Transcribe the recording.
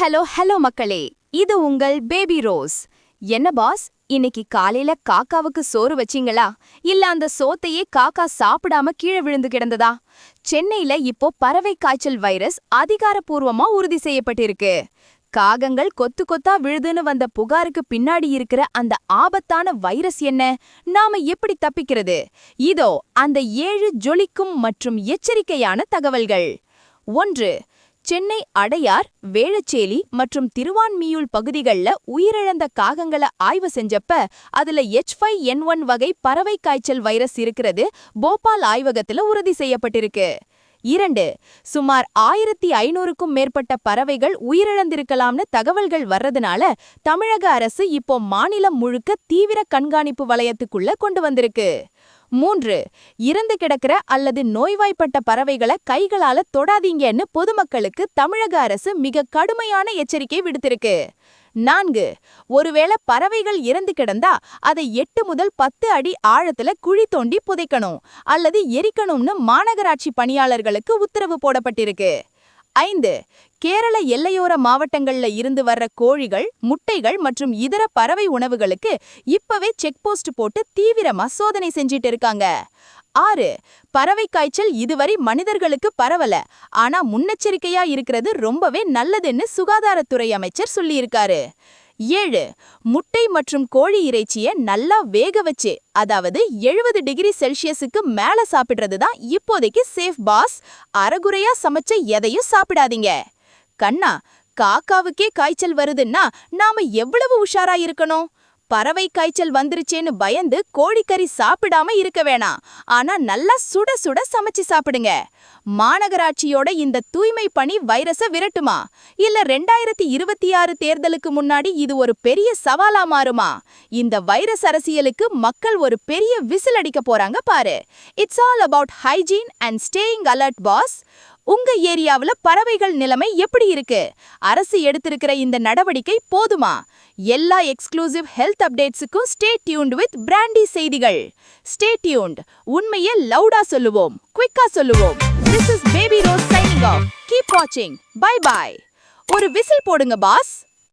Hello மக்களே, இது உங்கள் பேபி ரோஸ். என்ன பாஸ், இன்னைக்கு காலையில காக்காவுக்கு சோறு வச்சீங்களா? இல்ல அந்த சோத்தையே காக்கா சாப்பிடாம கீழே விழுந்து கிடந்ததா? சென்னையில இப்போ பறவை காய்ச்சல் வைரஸ் அதிகாரப்பூர்வமா உறுதி செய்யப்பட்டிருக்கு. காகங்கள் கொத்து கொத்தா விழுதுன்னு வந்த புகாருக்கு பின்னாடி இருக்கிற அந்த ஆபத்தான வைரஸ் என்ன? நாம எப்படி தப்பிக்கிறது? இதோ அந்த 7 ஜொலிக்கும் மற்றும் எச்சரிக்கையான தகவல்கள். 1. சென்னை அடையார், வேளச்சேரி மற்றும் திருவான்மியூர் பகுதிகளில் உயிரிழந்த காகங்களை ஆய்வு செஞ்சப்ப அதுல H5N1 வகை பறவை காய்ச்சல் வைரஸ் இருக்கிறது போபால் ஆய்வகத்துல உறுதி செய்யப்பட்டிருக்கு. 2. சுமார் 1500க்கும் மேற்பட்ட பறவைகள் உயிரிழந்திருக்கலாம்னு தகவல்கள் வர்றதுனால தமிழக அரசு இப்போ மாநிலம் முழுக்க தீவிர கண்காணிப்பு வலயத்துக்குள்ள கொண்டு வந்திருக்கு. 3. இறந்து கிடக்கிற அல்லது நோய்வாய்ப்பட்ட பறவைகளை கைகளால தொடாதீங்கன்னு பொதுமக்களுக்கு தமிழக அரசு மிக கடுமையான எச்சரிக்கை விடுத்திருக்கு. 4. ஒருவேளை பறவைகள் இறந்து கிடந்தா அதை 8 முதல் 10 அடி ஆழத்துல குழி தோண்டி புதைக்கணும் அல்லது எரிக்கணும்னு மாநகராட்சி பணியாளர்களுக்கு உத்தரவு போடப்பட்டிருக்கு. 5. கேரள எல்லையோர மாவட்டங்கள்ல இருந்து வர்ற கோழிகள், முட்டைகள் மற்றும் இதர பறவை உணவுகளுக்கு இப்பவே செக் போஸ்ட் போட்டு தீவிரமா சோதனை செஞ்சிட்டு இருக்காங்க. 6. பறவை காய்ச்சல் இதுவரை மனிதர்களுக்கு பரவல, ஆனா முன்னெச்சரிக்கையா இருக்கிறது ரொம்பவே நல்லதுன்னு சுகாதாரத்துறை அமைச்சர் சொல்லியிருக்காரு. 7. முட்டை மற்றும் கோழி இறைச்சியை நல்லா வேக வச்சு, அதாவது 70 டிகிரி செல்சியஸுக்கு மேல சாப்பிடுறது தான் இப்போதைக்கு சேஃப் பாஸ். அரைகுறையா சமைச்ச எதையும் சாப்பிடாதீங்க. கண்ணா, காக்காவுக்கே காய்ச்சல் வருதுன்னா நாம எவ்வளவு உஷாரா இருக்கணும்? பறவை காய்ச்சல் வந்துருச்சேன்னு பயந்து கோழிக்கறி சாப்பிடாம இருக்க வேணாம். ஆனா நல்லா சுட சுட சமைச்சு சாப்பிடுங்க. மாநகராட்சியோட இந்த தூய்மை பணி வைரஸ விரட்டுமா? இல்ல 2026 தேர்தலுக்கு முன்னாடி இது ஒரு பெரிய சவாலா மாறுமா? இந்த வைரஸ் அரசியலுக்கு மக்கள் ஒரு பெரிய விசில் அடிக்க போறாங்க பாரு. It's all about hygiene and staying alert boss. உங்க ஏரியாவுல பறவைகள் நிலைமை எப்படி இருக்கு? அரசு எடுத்திருக்கிற இந்த நடவடிக்கை போதுமா? எல்லா எக்ஸ்க்ளூசிவ் ஹெல்த் அப்டேட்ஸுக்கும் ஸ்டே டியூன்ட் வித் பிராண்டி செய்திகள். Stay tuned. உண்மையை லவுடா சொல்லுவோம், குவிக்கா சொல்லுவோம். This is Baby Rose signing off. Keep watching. Bye bye. ஒரு விசில் போடுங்க பாஸ்.